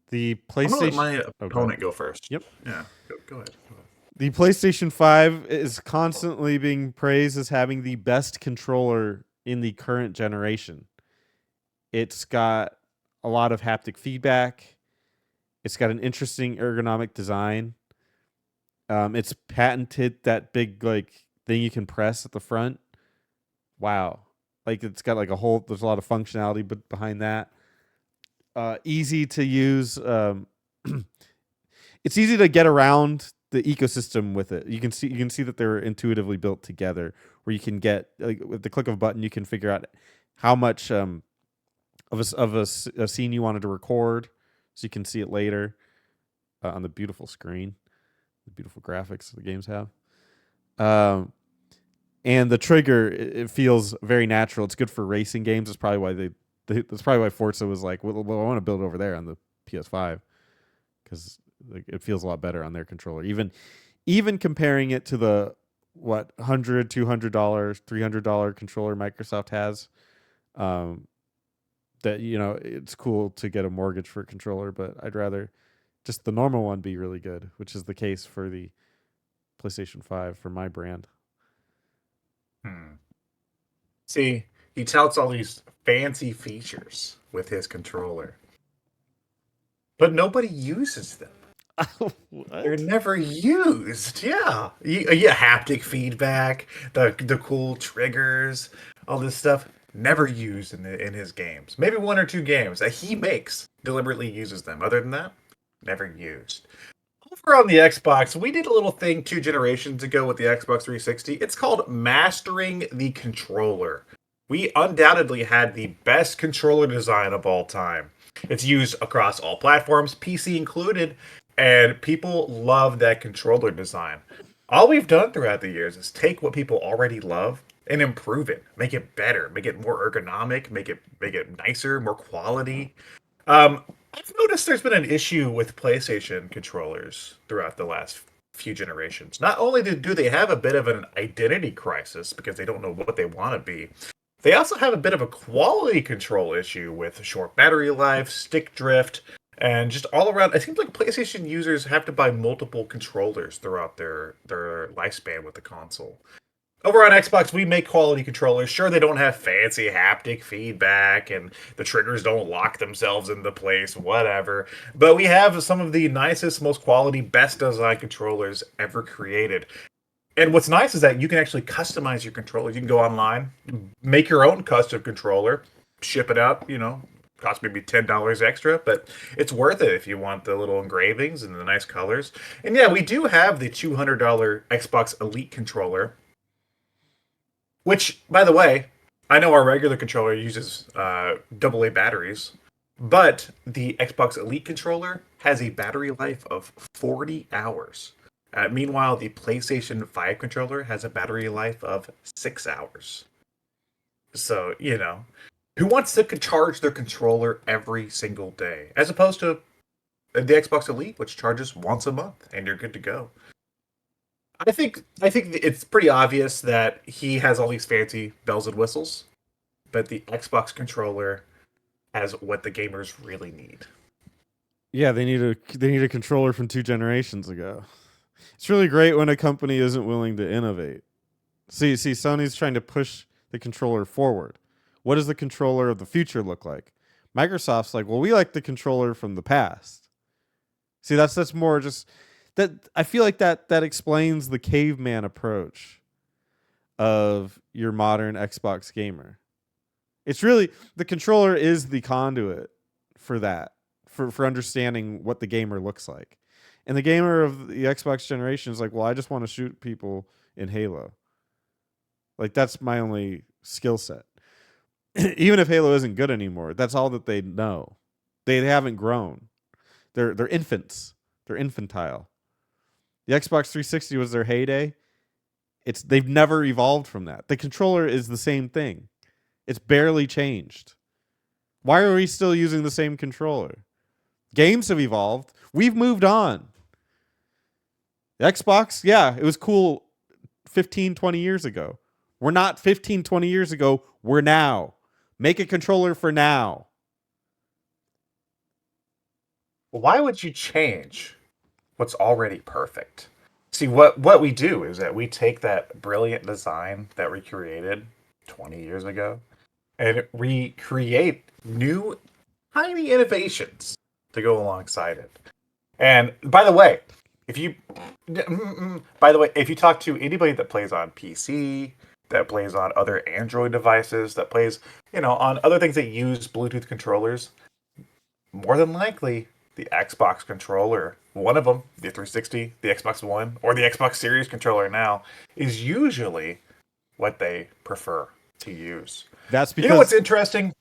The I'm gonna let PlayStation. my Oh, go ahead. opponent go first. Yep. Yeah, go ahead. Go ahead. The PlayStation 5 is constantly being praised as having the best controller in the current generation. It's got a lot of haptic feedback. It's got an interesting ergonomic design. It's patented that big like thing you can press at the front. Wow. Like it's got like a whole there's a lot of functionality but behind that. Easy to use. It's easy to get around the ecosystem with it. You can see that they're intuitively built together where you can get like with the click of a button you can figure out how much of a scene you wanted to record so you can see it later on the beautiful screen, the beautiful graphics the games have. Um, and the trigger it feels very natural. It's good for racing games. That's probably why that's probably why Forza was like, well, I want to build it over there on the PS5 because like, it feels a lot better on their controller. Even comparing it to the what $100, $200, $300 controller Microsoft has, um, that it's cool to get a mortgage for a controller, but I'd rather just the normal one be really good, which is the case for the PlayStation 5 for my brand. Hmm. See, he touts all these fancy features with his controller, but nobody uses them. They're What? never used. Yeah, yeah, haptic feedback, the cool triggers, all this stuff. Never used in his games. Maybe one or two games that he makes deliberately uses them. Other than that, never used. Over on the Xbox, we did a little thing 2 generations ago with the Xbox 360. It's called Mastering the Controller. We undoubtedly had the best controller design of all time. It's used across all platforms, PC included, and people love that controller design. All we've done throughout the years is take what people already love and improve it, make it better, make it more ergonomic, make it nicer, more quality. I've noticed there's been an issue with PlayStation controllers throughout the last few generations. Not only do they have a bit of an identity crisis because they don't know what they want to be, they also have a bit of a quality control issue with short battery life, stick drift, and just all around. It seems like PlayStation users have to buy multiple controllers throughout their lifespan with the console. Over on Xbox, we make quality controllers. Sure, they don't have fancy haptic feedback and the triggers don't lock themselves into place, whatever. But we have some of the nicest, most quality, best designed controllers ever created. And what's nice is that you can actually customize your controllers. You can go online, make your own custom controller, ship it out, cost maybe $10 extra, but it's worth it if you want the little engravings and the nice colors. And yeah, we do have the $200 Xbox Elite controller, which, by the way, I know our regular controller uses AA batteries, but the Xbox Elite controller has a battery life of 40 hours. Meanwhile, the PlayStation 5 controller has a battery life of 6 hours. So, who wants to charge their controller every single day? As opposed to the Xbox Elite, which charges once a month and you're good to go. I think it's pretty obvious that he has all these fancy bells and whistles, but the Xbox controller has what the gamers really need. Yeah, they need a controller from 2 generations ago. It's really great when a company isn't willing to innovate. See, Sony's trying to push the controller forward. What does the controller of the future look like? Microsoft's like, well, we like the controller from the past. See, that's more just that. I feel like that explains the caveman approach of your modern Xbox gamer. It's really the controller is the conduit for that, for understanding what the gamer looks like. And the gamer of the Xbox generation is like, well, I just want to shoot people in Halo. Like that's my only skill set. Even if Halo isn't good anymore, that's all that they know. They haven't grown. They're infants. They're infantile. The Xbox 360 was their heyday. They've never evolved from that. The controller is the same thing. It's barely changed. Why are we still using the same controller? Games have evolved. We've moved on. The Xbox, yeah, it was cool 15, 20 years ago. We're not 15, 20 years ago. We're now. Make a controller for now. Why would you change what's already perfect? See, what we do is that we take that brilliant design that we created 20 years ago and we create new tiny innovations to go alongside it. And by the way, if you by the way, if you talk to anybody that plays on PC, that plays on other Android devices, that plays, on other things that use Bluetooth controllers, more than likely the Xbox controller, one of them, the 360, the Xbox One, or the Xbox Series controller now, is usually what they prefer to use. That's You know what's because interesting?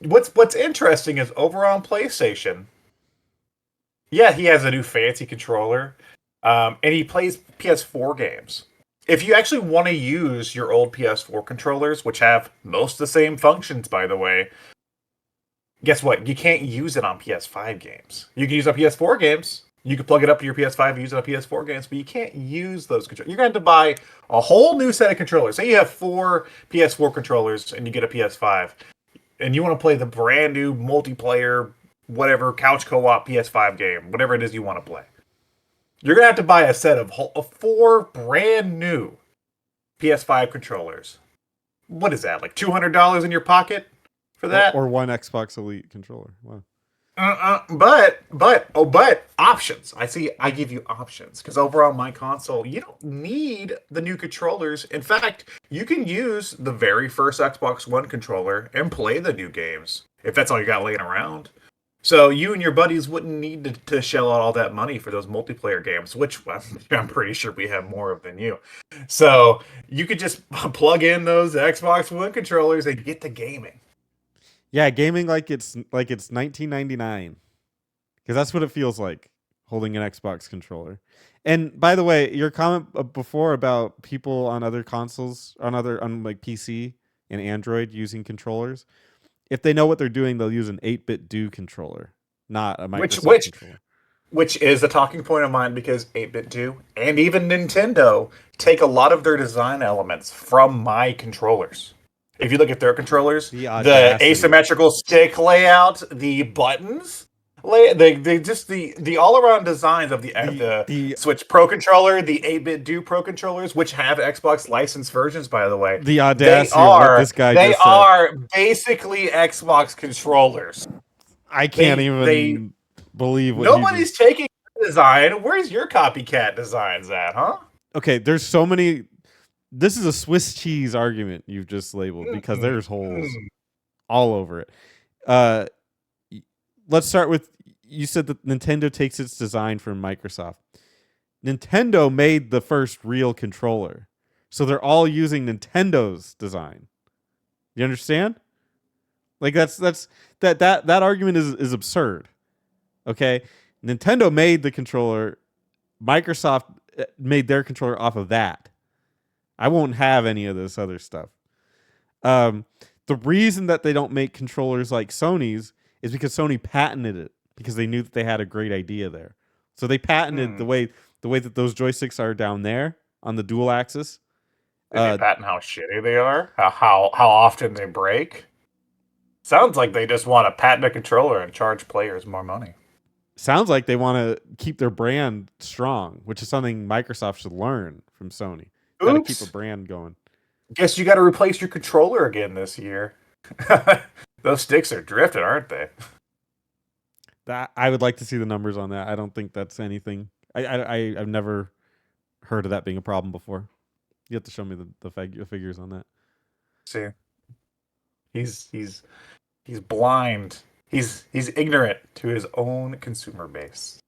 What's interesting is over on PlayStation. Yeah, he has a new fancy controller, and he plays PS4 games. If you actually want to use your old PS4 controllers, which have most of the same functions, by the way, guess what? You can't use it on PS5 games. You can use it on PS4 games. You can plug it up to your PS5 and use it on PS4 games, but you can't use those controllers. You're going to have to buy a whole new set of controllers. Say you have 4 PS4 controllers and you get a PS5, and you want to play the brand new multiplayer, whatever, couch co-op PS5 game, whatever it is you want to play. You're going to have to buy a set of 4 brand new PS5 controllers. What is that, like $200 in your pocket for that? or one Xbox Elite controller. Wow. But options. I give you options because over on my console, you don't need the new controllers. In fact, you can use the very first Xbox One controller and play the new games if that's all you got laying around. So you and your buddies wouldn't need to shell out all that money for those multiplayer games, which I'm pretty sure we have more of than you. So you could just plug in those Xbox One controllers and get the gaming. Yeah, gaming like it's 1999, because that's what it feels like holding an Xbox controller. And by the way, your comment before about people on other consoles, on like PC and Android using controllers, if they know what they're doing, they'll use an 8-bit do controller, not a Which Microsoft which controller. which is a talking point of mine because 8-bit do and even Nintendo take a lot of their design elements from my controllers. If you look at their controllers, The the audacity. asymmetrical stick layout, the buttons, they just the all around designs of The the the Switch Pro controller, the 8-bit do Pro controllers, which have Xbox licensed versions, by the way. the They audacity of what are this guy they just said. are basically Xbox controllers. I can't They even believe what he just. Nobody's taking your design. Where's your copycat designs at, huh? Okay, there's so many. This is a Swiss cheese argument you've just labeled because Mm-mm. there's holes all over it. Uh, let's start with, you said that Nintendo takes its design from Microsoft. Nintendo made the first real controller, so they're all using Nintendo's design. You understand? Like that argument is absurd. Okay, Nintendo made the controller. Microsoft made their controller off of that. I won't have any of this other stuff. Um, the reason that they don't make controllers like Sony's is because Sony patented it because they knew that they had a great idea there. So they patented Hmm. the way that those joysticks are down there on the dual axis. Did they Uh, patent how shitty they are? How often they break? Sounds like they just want to patent a controller and charge players more money. sounds like they want to keep their brand strong, which is something Microsoft should learn from Sony. Got to keep a Oops. brand going. Guess you got to replace your controller again this year. Those sticks are drifting, aren't they? That I would like to see the numbers on that. I don't think that's anything. I've never heard of that being a problem before. You have to show me the figures on that. See, he's he's he's blind. He's ignorant to his own consumer base.